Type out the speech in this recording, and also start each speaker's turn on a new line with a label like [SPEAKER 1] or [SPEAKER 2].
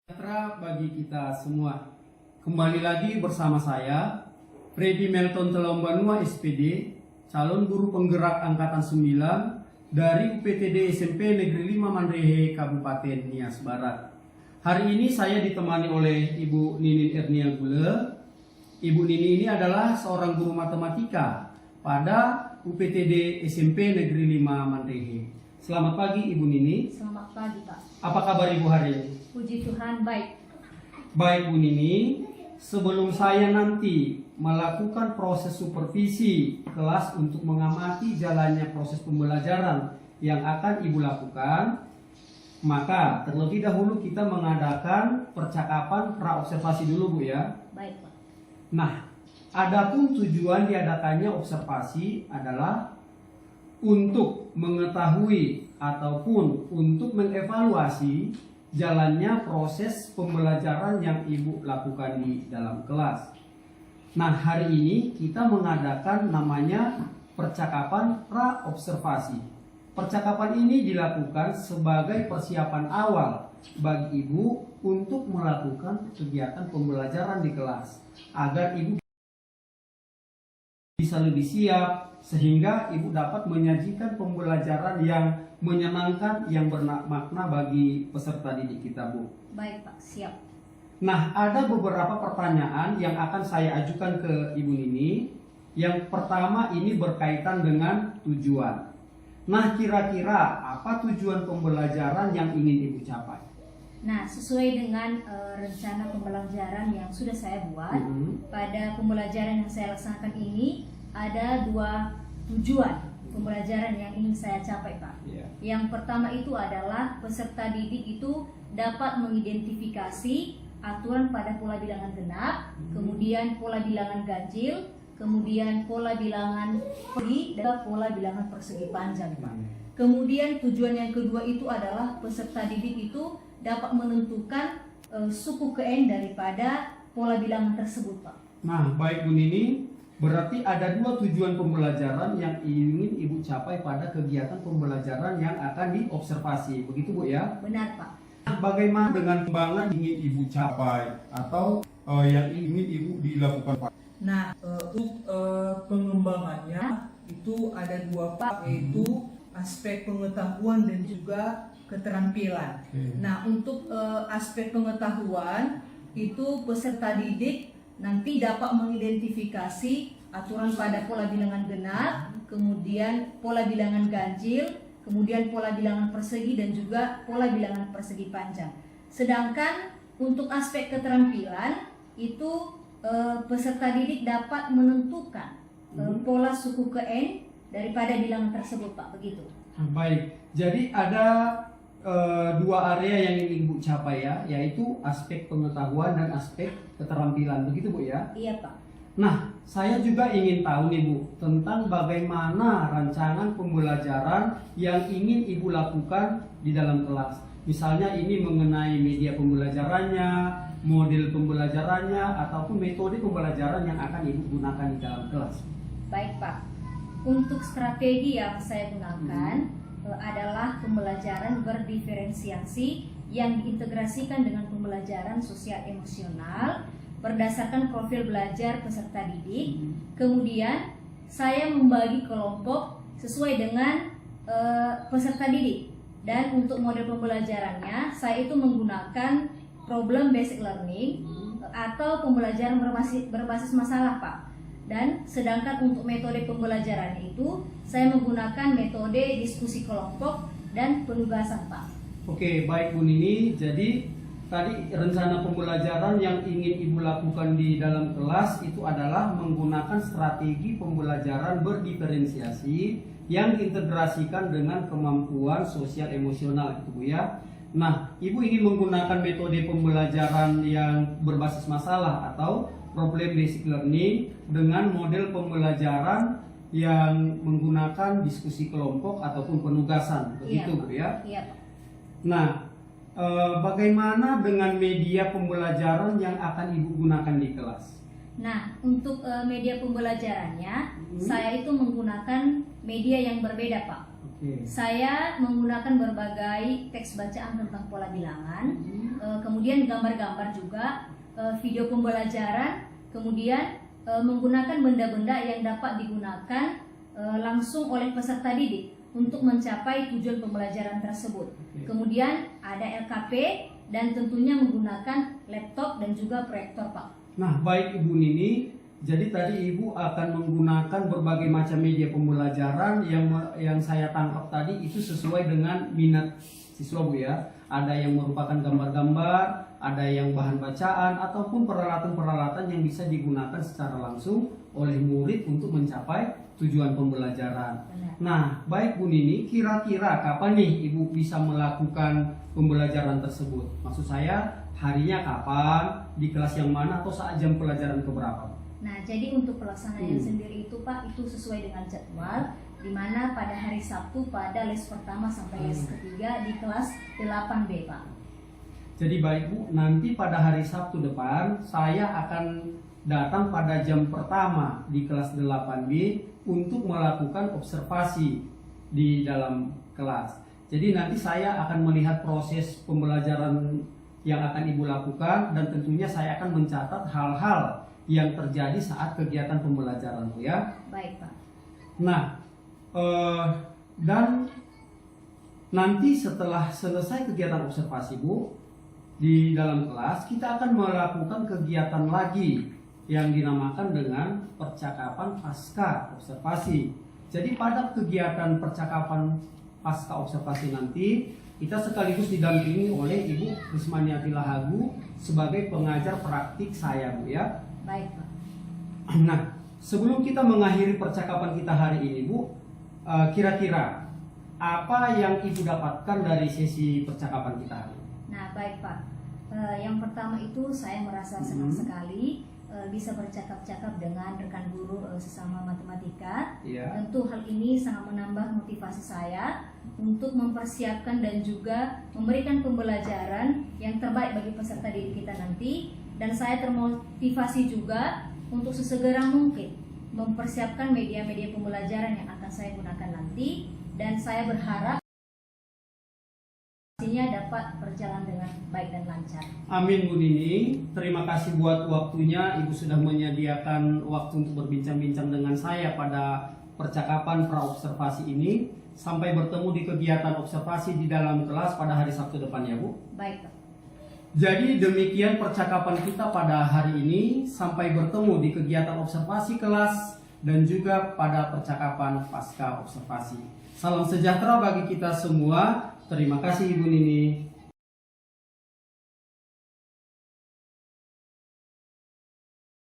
[SPEAKER 1] Sejahtera bagi kita semua. Kembali lagi bersama saya, Freddy Melton Telombanua SPD, calon guru penggerak angkatan 9 dari UPTD SMP Negeri 5 Manrehe, Kabupaten Nias Barat. Hari ini saya ditemani oleh Ibu Ninin Ernia Gule. Ibu Nini ini adalah seorang guru matematika pada UPTD SMP Negeri 5 Manrehe. Selamat pagi Ibu Nini.
[SPEAKER 2] Selamat pagi Pak.
[SPEAKER 1] Apa kabar Ibu hari ini?
[SPEAKER 2] Puji Tuhan baik.
[SPEAKER 1] Baik Bu Nini, sebelum saya nanti melakukan proses supervisi kelas untuk mengamati jalannya proses pembelajaran yang akan Ibu lakukan, maka terlebih dahulu kita mengadakan percakapan pra-observasi dulu Bu ya.
[SPEAKER 2] Baik Pak.
[SPEAKER 1] Nah, adapun tujuan diadakannya observasi adalah untuk mengetahui ataupun untuk mengevaluasi jalannya proses pembelajaran yang Ibu lakukan di dalam kelas. Nah, hari ini kita mengadakan namanya percakapan pra-observasi. Percakapan ini dilakukan sebagai persiapan awal bagi Ibu untuk melakukan kegiatan pembelajaran di kelas, agar Ibu bisa lebih siap sehingga Ibu dapat menyajikan pembelajaran yang menyenangkan, yang bermakna bagi peserta didik kita, Bu.
[SPEAKER 2] Baik Pak, siap.
[SPEAKER 1] Nah, ada beberapa pertanyaan yang akan saya ajukan ke Ibu Nini. Yang pertama ini berkaitan dengan tujuan. Nah, kira-kira apa tujuan pembelajaran yang ingin Ibu capai?
[SPEAKER 2] Nah, sesuai dengan rencana pembelajaran yang sudah saya buat, pada pembelajaran yang saya laksanakan ini ada dua tujuan pembelajaran yang ingin saya capai Pak. Yang pertama itu adalah peserta didik itu dapat mengidentifikasi aturan pada pola bilangan genap, kemudian pola bilangan ganjil, kemudian pola bilangan persegi dan pola bilangan persegi panjang Pak. Kemudian tujuan yang kedua itu adalah peserta didik itu dapat menentukan suku KN daripada pola bilangan tersebut Pak.
[SPEAKER 1] Nah, baik Bu Nini, berarti ada dua tujuan pembelajaran yang ingin Ibu capai pada kegiatan pembelajaran yang akan diobservasi. Begitu Bu ya?
[SPEAKER 2] Benar Pak.
[SPEAKER 1] Bagaimana dengan pengembangan ingin Ibu capai atau yang ingin Ibu dilakukan Pak?
[SPEAKER 3] Nah, untuk pengembangannya itu ada dua Pak, yaitu aspek pengetahuan dan juga keterampilan. Nah, untuk aspek pengetahuan itu peserta didik nanti dapat mengidentifikasi aturan pada pola bilangan genap, kemudian pola bilangan ganjil, kemudian pola bilangan persegi dan juga pola bilangan persegi panjang. Sedangkan untuk aspek keterampilan itu peserta didik dapat menentukan pola suku KN daripada bilangan tersebut Pak, begitu.
[SPEAKER 1] Baik, jadi ada dua area yang ingin Ibu capai ya, yaitu aspek pengetahuan dan aspek keterampilan, begitu Bu ya?
[SPEAKER 2] Iya Pak.
[SPEAKER 1] Nah, saya juga ingin tahu nih Bu, tentang bagaimana rancangan pembelajaran yang ingin Ibu lakukan di dalam kelas. Misalnya ini mengenai media pembelajarannya, model pembelajarannya, ataupun metode pembelajaran yang akan Ibu gunakan di dalam kelas.
[SPEAKER 2] Baik Pak. Untuk strategi yang saya gunakan adalah pembelajaran berdiferensiasi yang diintegrasikan dengan pembelajaran sosial emosional berdasarkan profil belajar peserta didik. Kemudian saya membagi kelompok sesuai dengan peserta didik, dan untuk model pembelajarannya saya itu menggunakan problem based learning atau pembelajaran berbasis masalah Pak. Dan sedangkan untuk metode pembelajarannya itu saya menggunakan metode diskusi kelompok dan penugasan Pak.
[SPEAKER 1] Oke, baik Bu Nini. Jadi tadi rencana pembelajaran yang ingin Ibu lakukan di dalam kelas itu adalah menggunakan strategi pembelajaran berdiferensiasi yang diintegrasikan dengan kemampuan sosial emosional itu Bu ya. Nah, Ibu ingin menggunakan metode pembelajaran yang berbasis masalah atau problem basic learning dengan model pembelajaran yang menggunakan diskusi kelompok ataupun penugasan, begitu Bu ya?
[SPEAKER 2] Iya Pak.
[SPEAKER 1] Nah, bagaimana dengan media pembelajaran yang akan Ibu gunakan di kelas?
[SPEAKER 2] Nah, untuk media pembelajarannya saya itu menggunakan media yang berbeda Pak.
[SPEAKER 1] Oke.
[SPEAKER 2] Saya menggunakan berbagai teks bacaan tentang pola bilangan, kemudian gambar-gambar juga, video pembelajaran, kemudian menggunakan benda-benda yang dapat digunakan langsung oleh peserta didik untuk mencapai tujuan pembelajaran tersebut. Kemudian ada LKP dan tentunya menggunakan laptop dan juga proyektor, Pak.
[SPEAKER 1] Nah, baik Ibu Nini, jadi tadi Ibu akan menggunakan berbagai macam media pembelajaran yang saya tangkap tadi itu sesuai dengan minat siswa Bu ya. Ada yang merupakan gambar-gambar, ada yang bahan bacaan ataupun peralatan-peralatan yang bisa digunakan secara langsung oleh murid untuk mencapai tujuan pembelajaran.
[SPEAKER 2] Benar.
[SPEAKER 1] Nah, baik Bu Nini, kira-kira kapan nih Ibu bisa melakukan pembelajaran tersebut? Maksud saya harinya kapan, di kelas yang mana, atau saat jam pelajaran keberapa?
[SPEAKER 2] Nah, jadi untuk pelaksanaan sendiri itu Pak, itu sesuai dengan jadwal, di mana pada hari Sabtu pada les pertama sampai les ketiga di kelas 8B, Pak.
[SPEAKER 1] Jadi baik Bu, nanti pada hari Sabtu depan saya akan datang pada jam pertama di kelas 8B untuk melakukan observasi di dalam kelas. Jadi nanti saya akan melihat proses pembelajaran yang akan Ibu lakukan, dan tentunya saya akan mencatat hal-hal yang terjadi saat kegiatan pembelajaran Bu ya.
[SPEAKER 2] Baik, Pak.
[SPEAKER 1] Nah, dan nanti setelah selesai kegiatan observasi Bu, di dalam kelas kita akan melakukan kegiatan lagi yang dinamakan dengan percakapan pasca observasi. Jadi pada kegiatan percakapan pasca observasi nanti kita sekaligus didampingi oleh Ibu Rismaniati Lahagu sebagai pengajar praktik saya Bu ya.
[SPEAKER 2] Baik, Pak.
[SPEAKER 1] Nah, sebelum kita mengakhiri percakapan kita hari ini Bu, kira-kira apa yang Ibu dapatkan dari sesi percakapan kita hari ini?
[SPEAKER 2] Nah, baik Pak. Yang pertama itu saya merasa senang sekali bisa bercakap-cakap dengan rekan guru sesama matematika.
[SPEAKER 1] Iya.
[SPEAKER 2] Tentu hal ini sangat menambah motivasi saya untuk mempersiapkan dan juga memberikan pembelajaran yang terbaik bagi peserta didik kita nanti. Dan saya termotivasi juga untuk sesegera mungkin mempersiapkan media-media pembelajaran yang akan saya gunakan nanti. Dan saya berharap dapat berjalan dengan baik dan lancar.
[SPEAKER 1] Amin Bu Nini, terima kasih buat waktunya. Ibu sudah menyediakan waktu untuk berbincang-bincang dengan saya pada percakapan pra-observasi ini. Sampai bertemu di kegiatan observasi di dalam kelas pada hari Sabtu depan ya Bu.
[SPEAKER 2] Baik Pak.
[SPEAKER 1] Jadi demikian percakapan kita pada hari ini. Sampai bertemu di kegiatan observasi kelas dan juga pada percakapan pasca observasi. Salam sejahtera bagi kita semua. Terima kasih Ibu Nini.